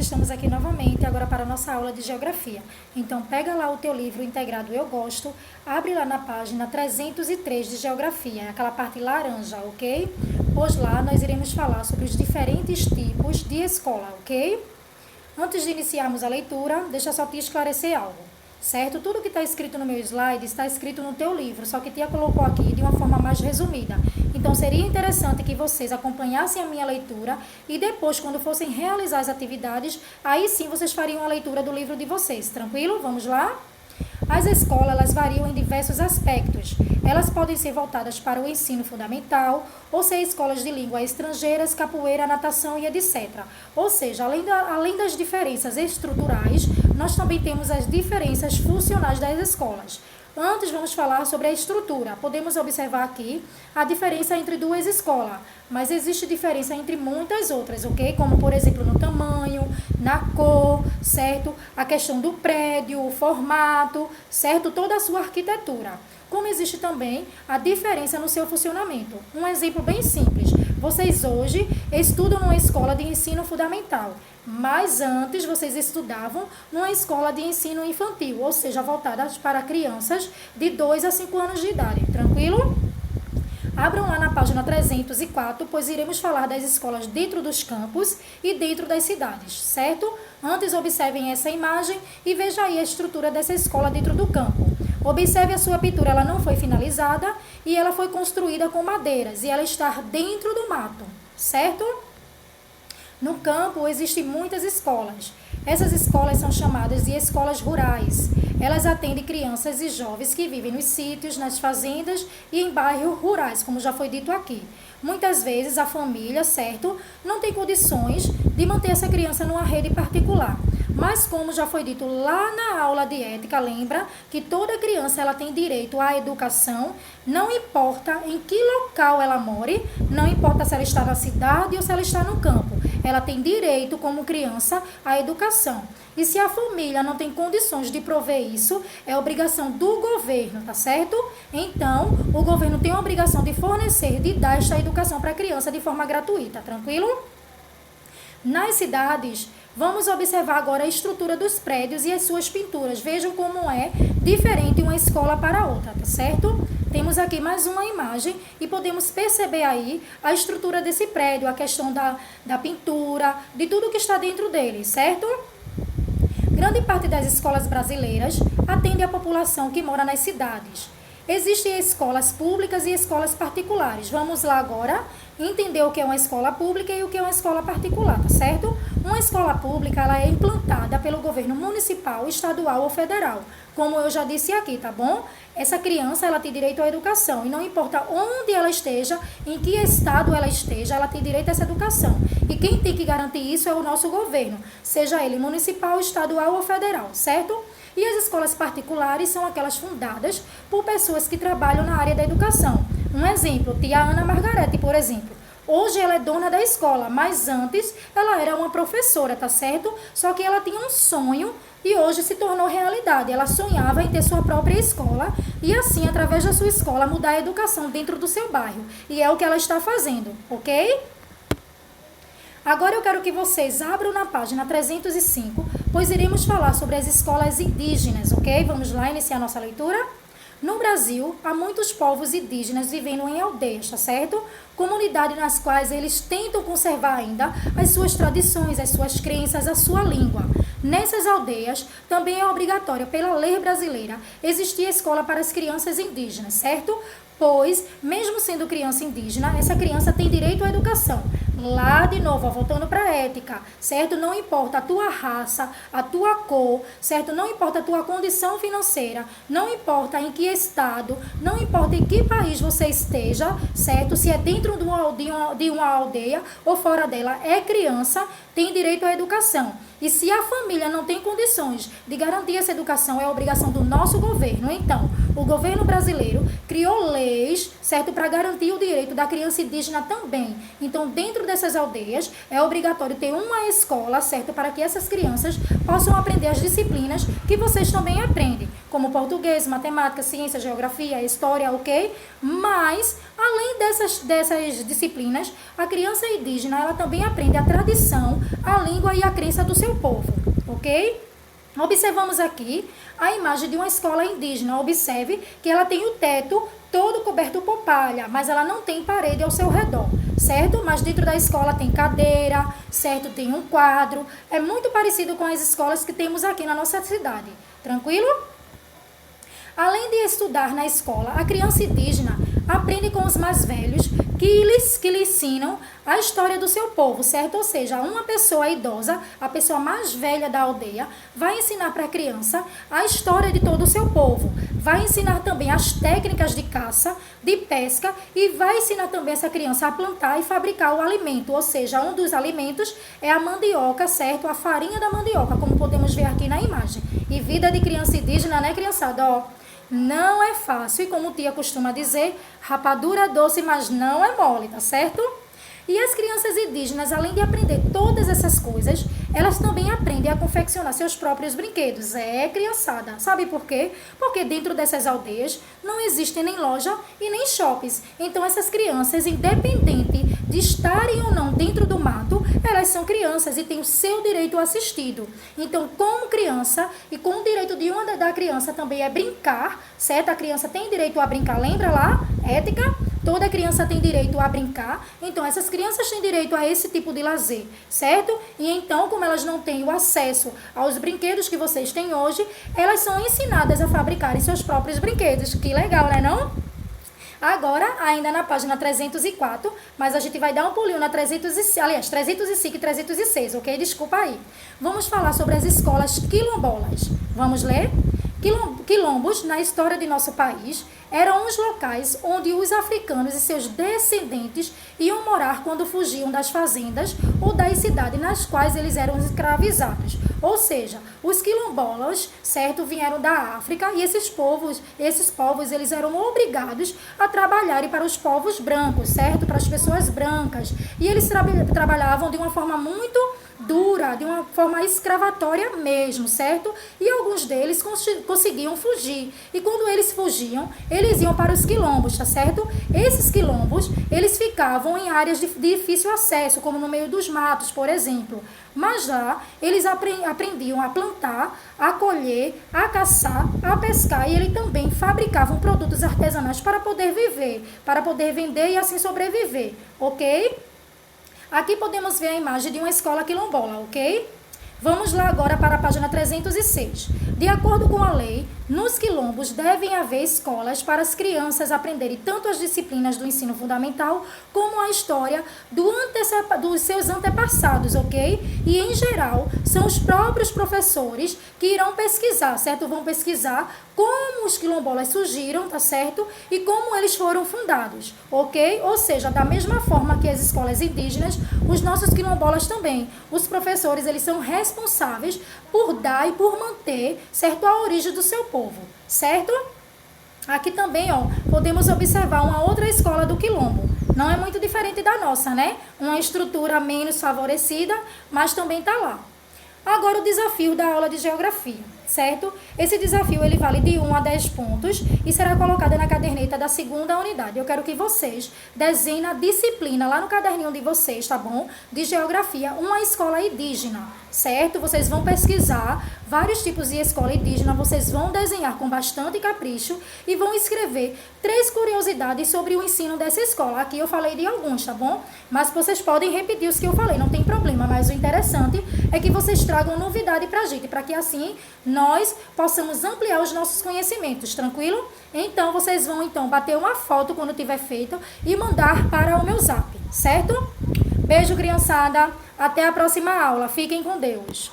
estamos aqui novamente agora para a nossa aula de Geografia. Então, pega lá o teu livro integrado Eu Gosto, abre lá na página 303 de Geografia, aquela parte laranja, ok? Pois lá nós iremos falar sobre os diferentes tipos de escola, ok? Antes de iniciarmos a leitura, deixa eu só te esclarecer algo. Certo? Tudo que está escrito no meu slide está escrito no teu livro, só que Tia colocou aqui de uma forma mais resumida. Então, seria interessante que vocês acompanhassem a minha leitura e depois, quando fossem realizar as atividades, aí sim vocês fariam a leitura do livro de vocês. Tranquilo? Vamos lá? As escolas, elas variam em diversos aspectos. Elas podem ser voltadas para o ensino fundamental, ou ser escolas de língua estrangeiras, capoeira, natação e etc. Ou seja, além das diferenças estruturais, nós também temos as diferenças funcionais das escolas. Antes, vamos falar sobre a estrutura. Podemos observar aqui a diferença entre duas escolas, mas existe diferença entre muitas outras, ok? Como, por exemplo, no tamanho, na cor, certo? A questão do prédio, o formato, certo? Toda a sua arquitetura. Como existe também a diferença no seu funcionamento. Um exemplo bem simples. Vocês hoje estudam numa escola de ensino fundamental, mas antes vocês estudavam numa escola de ensino infantil, ou seja, voltadas para crianças de 2 a 5 anos de idade. Tranquilo? Abram lá na página 304, pois iremos falar das escolas dentro dos campos e dentro das cidades, certo? Antes, observem essa imagem e veja aí a estrutura dessa escola dentro do campo. Observe a sua pintura, ela não foi finalizada e ela foi construída com madeiras e ela está dentro do mato, certo? No campo existem muitas escolas. Essas escolas são chamadas de escolas rurais. Elas atendem crianças e jovens que vivem nos sítios, nas fazendas e em bairros rurais, como já foi dito aqui. Muitas vezes a família, certo, não tem condições de manter essa criança numa rede particular. Mas como já foi dito lá na aula de ética, lembra que toda criança ela tem direito à educação, não importa em que local ela more, não importa se ela está na cidade ou se ela está no campo. Ela tem direito, como criança, à educação. E se a família não tem condições de prover isso, é obrigação do governo, tá certo? Então, o governo tem a obrigação de fornecer, de dar esta educação para a criança de forma gratuita, tranquilo? Nas cidades, vamos observar agora a estrutura dos prédios e as suas pinturas. Vejam como é diferente uma escola para outra, tá certo? Temos aqui mais uma imagem e podemos perceber aí a estrutura desse prédio, a questão da pintura, de tudo que está dentro dele, certo? Grande parte das escolas brasileiras atende a população que mora nas cidades. Existem escolas públicas e escolas particulares. Vamos lá agora entender o que é uma escola pública e o que é uma escola particular, tá certo? Uma escola pública, ela é implantada pelo governo municipal, estadual ou federal. Como eu já disse aqui, tá bom? Essa criança, ela tem direito à educação. E não importa onde ela esteja, em que estado ela esteja, ela tem direito a essa educação. E quem tem que garantir isso é o nosso governo, seja ele municipal, estadual ou federal, certo? E as escolas particulares são aquelas fundadas por pessoas que trabalham na área da educação. Um exemplo, tia Ana Margarete, por exemplo. Hoje ela é dona da escola, mas antes ela era uma professora, tá certo? Só que ela tinha um sonho e hoje se tornou realidade. Ela sonhava em ter sua própria escola e assim, através da sua escola, mudar a educação dentro do seu bairro. E é o que ela está fazendo, ok? Agora eu quero que vocês abram na página 305, pois iremos falar sobre as escolas indígenas, ok? Vamos lá iniciar nossa leitura? No Brasil, há muitos povos indígenas vivendo em aldeias, tá certo? Comunidades nas quais eles tentam conservar ainda as suas tradições, as suas crenças, a sua língua. Nessas aldeias, também é obrigatória pela lei brasileira existir escola para as crianças indígenas, certo? Pois, mesmo sendo criança indígena, essa criança tem direito à educação. Lá, de novo, voltando para a ética, certo? Não importa a tua raça, a tua cor, certo? Não importa a tua condição financeira, não importa em que estado, não importa em que país você esteja, certo? Se é dentro de uma aldeia ou fora dela, é criança, tem direito à educação. E se a família não tem condições de garantir essa educação, é obrigação do nosso governo. Então, o governo brasileiro criou leis, certo, para garantir o direito da criança indígena também. Então, dentro dessas aldeias, é obrigatório ter uma escola, certo, para que essas crianças possam aprender as disciplinas que vocês também aprendem, como português, matemática, ciência, geografia, história, ok? Mas, além dessas disciplinas, a criança indígena, ela também aprende a tradição, a língua e a crença do seu povo, ok? Observamos aqui a imagem de uma escola indígena. Observe que ela tem o teto todo coberto por palha, mas ela não tem parede ao seu redor, certo? Mas dentro da escola tem cadeira, certo? Tem um quadro. É muito parecido com as escolas que temos aqui na nossa cidade. Tranquilo? Além de estudar na escola, a criança indígena aprende com os mais velhos que lhe ensinam a história do seu povo, certo? Ou seja, uma pessoa idosa, a pessoa mais velha da aldeia, vai ensinar para a criança a história de todo o seu povo. Vai ensinar também as técnicas de caça, de pesca e vai ensinar também essa criança a plantar e fabricar o alimento. Ou seja, um dos alimentos é a mandioca, certo? A farinha da mandioca, como podemos ver aqui na imagem. E vida de criança indígena, né, criançada? Ó, não é fácil e, como tia costuma dizer, rapadura é doce, mas não é mole, tá certo? E as crianças indígenas, além de aprender todas essas coisas, elas também aprendem a confeccionar seus próprios brinquedos. É, criançada. Sabe por quê? Porque dentro dessas aldeias não existem nem loja e nem shoppings. Então essas crianças, independente de estarem ou não dentro do mato, elas são crianças e têm o seu direito assistido. Então, como criança, e com o direito de uma da criança também é brincar, certo? A criança tem direito a brincar, lembra lá? Ética? Toda criança tem direito a brincar, então essas crianças têm direito a esse tipo de lazer, certo? E então, como elas não têm o acesso aos brinquedos que vocês têm hoje, elas são ensinadas a fabricarem seus próprios brinquedos. Que legal, né não? Agora, ainda na página 304, mas a gente vai dar um pulinho na 305 e 306, ok? Desculpa aí. Vamos falar sobre as escolas quilombolas. Vamos ler? Quilombos, na história de nosso país, eram os locais onde os africanos e seus descendentes iam morar quando fugiam das fazendas ou das cidades nas quais eles eram escravizados. Ou seja, os quilombolas, certo, vieram da África e esses povos, eles eram obrigados a trabalharem para os povos brancos, certo? Para as pessoas brancas. E eles trabalhavam de uma forma muito dura, de uma forma escravatória mesmo, certo? E alguns deles conseguiam fugir. E quando eles fugiam, eles iam para os quilombos, tá certo? Esses quilombos, eles ficavam em áreas de difícil acesso, como no meio dos matos, por exemplo. Mas lá, eles aprendiam a plantar, a colher, a caçar, a pescar e eles também fabricavam produtos artesanais para poder viver, para poder vender e assim sobreviver, ok? Aqui podemos ver a imagem de uma escola quilombola, ok? Vamos lá agora para a página 306. De acordo com a lei, nos quilombos devem haver escolas para as crianças aprenderem tanto as disciplinas do ensino fundamental como a história dos seus antepassados, ok? E, em geral, são os próprios professores que irão pesquisar, certo? Vão pesquisar como os quilombolas surgiram, tá certo? E como eles foram fundados, ok? Ou seja, da mesma forma que as escolas indígenas, os nossos quilombolas também. Os professores, eles são responsáveis por dar e por manter, certo, a origem do seu povo, certo? Aqui também, ó, podemos observar uma outra escola do quilombo. Não é muito diferente da nossa, né? Uma estrutura menos favorecida, mas também está lá. Agora o desafio da aula de geografia, certo? Esse desafio ele vale de 1 a 10 pontos e será colocado na caderneta da segunda unidade. Eu quero que vocês desenhem a disciplina lá no caderninho de vocês, tá bom? De geografia, uma escola indígena, certo? Vocês vão pesquisar vários tipos de escola indígena, vocês vão desenhar com bastante capricho e vão escrever 3 curiosidades sobre o ensino dessa escola. Aqui eu falei de alguns, tá bom? Mas vocês podem repetir os que eu falei, não tem problema. Mas o interessante é que vocês tragam novidade pra gente, para que assim nós possamos ampliar os nossos conhecimentos, tranquilo? Então, vocês vão bater uma foto quando tiver feito e mandar para o meu zap, certo? Beijo, criançada. Até a próxima aula. Fiquem com Deus.